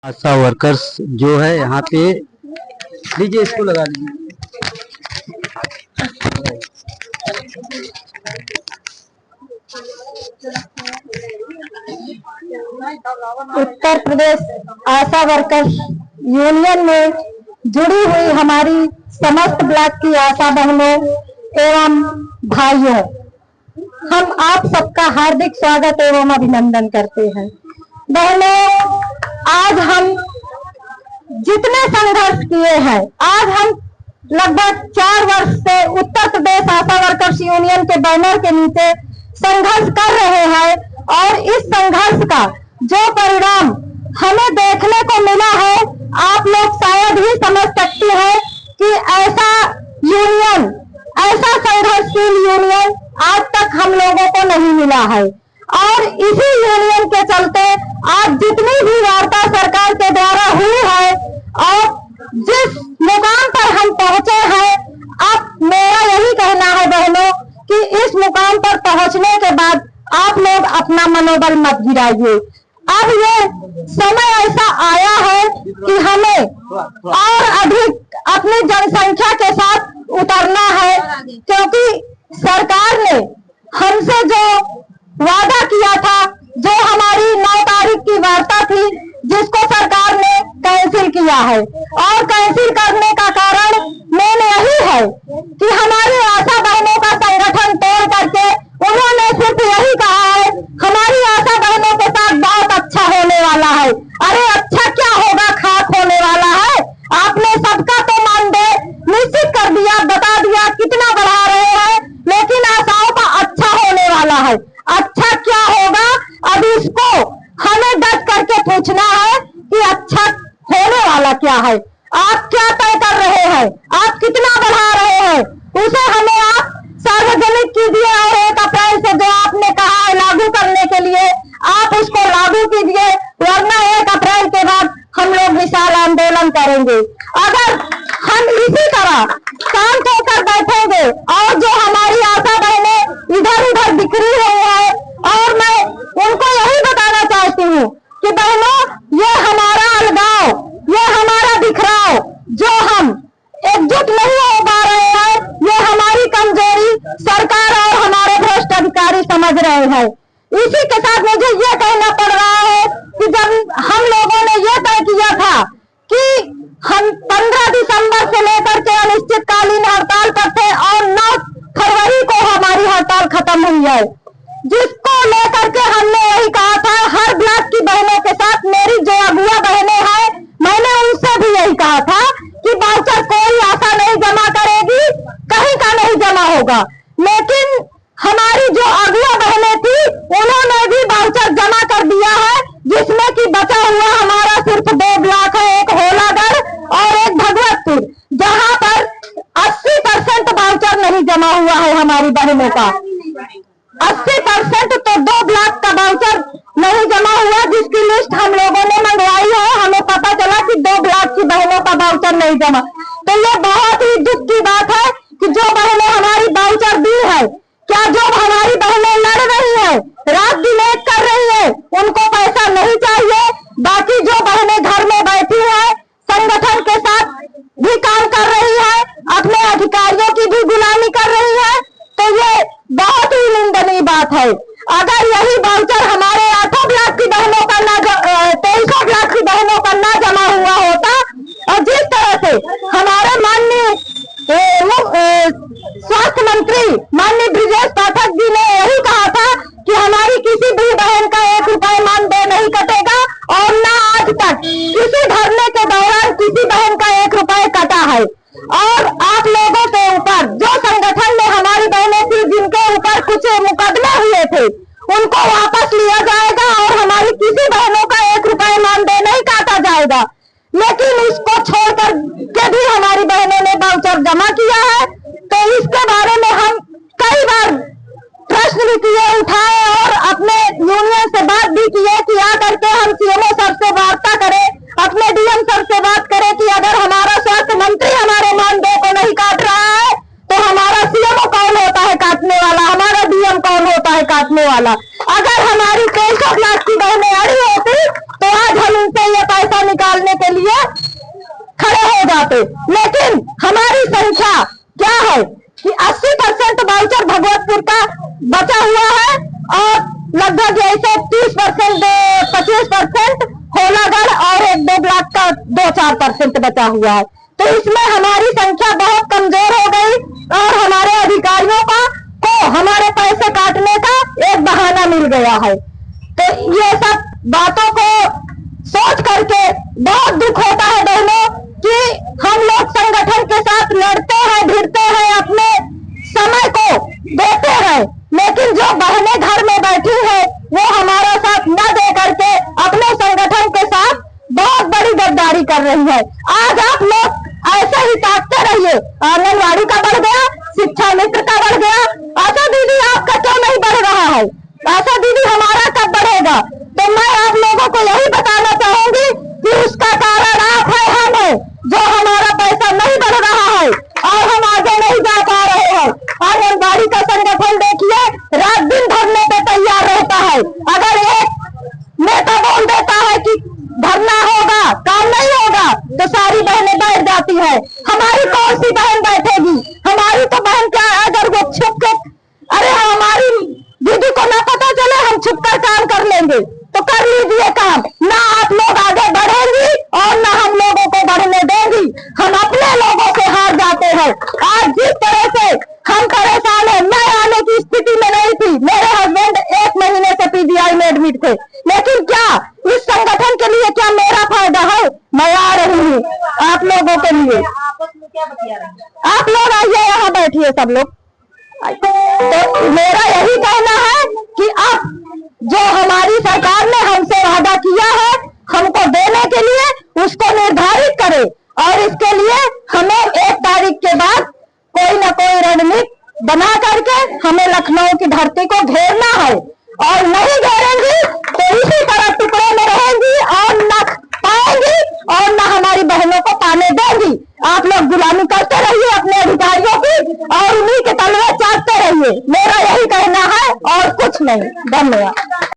आशा workers जो है यहाँ पे, लीजिए इसको लगा लीजिए। उत्तर प्रदेश आशा वर्कर्स यूनियन में जुड़ी हुई हमारी समस्त ब्लॉक की आशा बहनों एवं भाइयों, हम आप सबका हार्दिक स्वागत एवं अभिनंदन करते हैं। बहनों, आज हम जितने संघर्ष किए हैं, आज हम लगभग 4 वर्ष से उत्तर प्रदेश आशा वर्कर्स यूनियन के बैनर के नीचे संघर्ष कर रहे हैं और इस संघर्ष का जो परिणाम हमें देखने को मिला है, आप लोग शायद ही समझ सकते हैं कि ऐसा यूनियन, ऐसा संघर्षशील यूनियन आज तक हम लोगों को नहीं मिला है। और इसी यूनियन के चलते आज जितनी भी वार्ता सरकार के द्वारा हुई है और जिस मुकाम पर हम पहुंचे हैं, अब मेरा यही कहना है बहनों कि इस मुकाम पर पहुंचने के बाद आप लोग अपना मनोबल मत गिराइए। अब ये समय ऐसा आया है कि हमें और अधिक अपनी जनसंख्या के साथ उतरना है, क्योंकि सरकार ने हमसे जो वादा किया था, जो हमारी 9 तारीख की वार्ता थी, जिसको सरकार ने कैंसिल किया है। और कैंसिल करने का कारण मेन यही है कि हमारी आशा बहनों का संगठन तोड़ करके उन्होंने सिर्फ यही कहा है, हमारी आशा बहनों के साथ बहुत अच्छा होने वाला है। अरे अच्छा क्या होगा, खाक होने वाला है। आपने सबका तो मानदेय निश्चित कर दिया, बता दिया कितना बढ़ा रहे हैं, लेकिन आशाओं का अच्छा होने वाला है। अच्छा क्या होगा, अब इसको हमें डट करके पूछना है कि अच्छा होने वाला क्या है। आप क्या तय कर रहे हैं, आप कितना बढ़ा रहे हैं, उसे हमें आप सार्वजनिक कीजिए और 1 अप्रैल से जो आपने कहा है लागू करने के लिए, आप उसको लागू कीजिए, वरना 1 अप्रैल के बाद हम लोग विशाल आंदोलन करेंगे। अगर हम इसी तरह शांत होकर बैठेंगे और जो हमारी आशा बहनें इधर उधर बिखरी हुई है, और मैं उनको यही बताना चाहती हूँ कि बहनों, ये हमारा अलगाव, ये हमारा बिखराव, जो हम एकजुट नहीं हो पा रहे हैं, ये हमारी कमजोरी सरकार और हमारे भ्रष्ट अधिकारी समझ रहे हैं। इसी के साथ मुझे ये कहना पड़ रहा है कि जब हम लोगों ने ये तय किया था कि हम 15 दिसंबर से लेकर के अनिश्चितकालीन हड़ताल पर थे और 9 फरवरी को हमारी हड़ताल खत्म हुई है, जिसको लेकर के हमने यही कहा था, हर ब्लॉक की बहनों के साथ मेरी जो अगुआ बहनें हैं, मैंने उनसे भी यही कहा था कि वाउचर कोई आशा नहीं जमा करेगी, कहीं का नहीं जमा होगा। लेकिन हमारी जो अगुआ बहनें थी, उन्होंने भी वाउचर जमा कर दिया है, जिसमें कि बचा हुआ हमारा सिर्फ 2 ब्लॉक है, एक होलागढ़ और एक भगवतपुर, जहां पर 80% वाउचर नहीं जमा हुआ है हमारी बहनों का। 80% तो 2 ब्लॉक का वाउचर नहीं जमा हुआ, जिसकी लिस्ट हम लोगों ने मंगवाई है। हमें पता चला कि 2 ब्लॉक की बहनों का वाउचर नहीं जमा। तो ये बहुत ही दुख की बात है कि जो बहनें हमारी वाउचर दी है, क्या जो हमारी बहनें लड़ रही है, रात दिन एक कर रही है, उनको पैसा नहीं चाहिए? बाकी जो बहनें घर में बैठी है, संगठन के साथ भी काम कर रही है, अपने अधिकारियों की भी गुलामी कर रही है, तो ये बहुत ही निंदनीय बात है। अगर यही वाउचर हमारे 8 ब्लॉक की बहनों का ना, 23 ब्लॉक की बहनों का ना जमा हुआ होता, और जिस तरह से हमारे माननीय स्वास्थ्य मंत्री माननीय ब्रिजेश पाठक जी ने यही कहा था कि हमारी किसी भी बहन का 1 रुपए मानदेय नहीं कटेगा, और ना आज तक किसी धरने के दौरान किसी बहन का 1 रुपए कटा है। और आप लोगों के ऊपर जो संगठन में हमारी बहनें थी, जिनके ऊपर कुछ मुकदमे हुए थे, उनको वापस लिया जाएगा और हमारी किसी बहनों का 1 रुपए मानदेय नहीं काटा जाएगा। लेकिन इसको छोड़कर के भी हमारी बहनों ने वाउचर जमा किया है, तो इसके बारे में हम कई बार प्रश्न भी किए, उठाए और अपने यूनियन से बात भी की कि आकर के हम सीएमओ सर से वार्ता करें, अपने डीएम सर से बात करें कि अगर हमारा स्वास्थ्य मंत्री हमारे मानदेय को नहीं काट रहा है, तो हमारा सीएमओ कौन होता है काटने वाला, हमारा डीएम कौन होता है काटने वाला। अगर हमारी 23 लाख की बहनें अड़ी होती, तो आज हम इनसे ये पैसा लिए खड़े हो जाते। लेकिन हमारी संख्या क्या है कि 80% वाउचर भगवतपुर का बचा हुआ है और लगभग ऐसे 30% 25% होलागढ़ और 1-2 ब्लॉक का 2-4% बचा हुआ है। तो इसमें हमारी संख्या बहुत कमजोर हो गई और हमारे अधिकारियों को हमारे पैसे काटने का एक बहाना मिल गया है। तो ये सब बातों को सोच करके बहुत दुख होता है बहनों कि हम लोग संगठन के साथ लड़ते हैं, भिड़ते हैं, अपने समय को देते हैं, लेकिन जो बहनें घर में बैठी है वो हमारा साथ न दे करके अपने संगठन के साथ बहुत बड़ी गद्दारी कर रही है। आज आप लोग ऐसे ही ताकते रहिए। आंगनबाड़ी का बढ़ गया, शिक्षा मित्र का बढ़ गया, आशा दीदी आपका क्यों नहीं बढ़ रहा है? आशा दीदी हमारा कब बढ़ेगा? तो मैं आप लोगों को यही बताना चाहूंगी कि उसका कारण आप है, हम है, जो हमारा पैसा नहीं बढ़ रहा है और हम आगे नहीं जा पा रहे हैं। आंगनबाड़ी का संगठन देखिए रात दिन धरने पे तैयार रहता है। अगर एक नेता बोल देता है कि धरना होगा, काम नहीं होगा, तो सारी बहनें बैठ जाती है। हमारी कौन सी बहन बैठेगी? हमारी तो बहन क्या है, अगर वो छुप के, अरे हमारी दीदी को ना पता चले, हम छुप कर काम कर लेंगे, तो कर लीजिए काम। ना आप लोग आगे बढ़ेंगी और ना हम लोगों को बढ़ने देंगी। हम अपने लोगों से हार जाते हैं। आज जिस तरह से हम परेशान है, मैं आने की स्थिति में नहीं थी। मेरे हस्बैंड 1 महीने से पीजीआई में एडमिट थे, लेकिन क्या इस संगठन के लिए क्या मेरा फायदा है? मैं आ रही हूँ आप लोगों के लिए। आप लोग आइए, यहाँ बैठिए सब लोग। तो मेरा यही कहना है कि अब जो हमारी सरकार ने हमसे वादा किया है हमको देने के लिए, उसको निर्धारित करे और इसके लिए हमें 1 तारीख के बाद कोई ना कोई रणनीति बना करके हमें लखनऊ की धरती को घेरना है। और नहीं घेरेंगी तो इसी तरह टुकड़े में रहेंगी और न पाएंगी और न हमारी बहनों को पाने देंगी। आप लोग गुलामी करते रहिए अपने अधिकारियों की और उन्हीं के तलवे चाटते रहिए। मेरा यही कहना है और कुछ नहीं। धन्यवाद।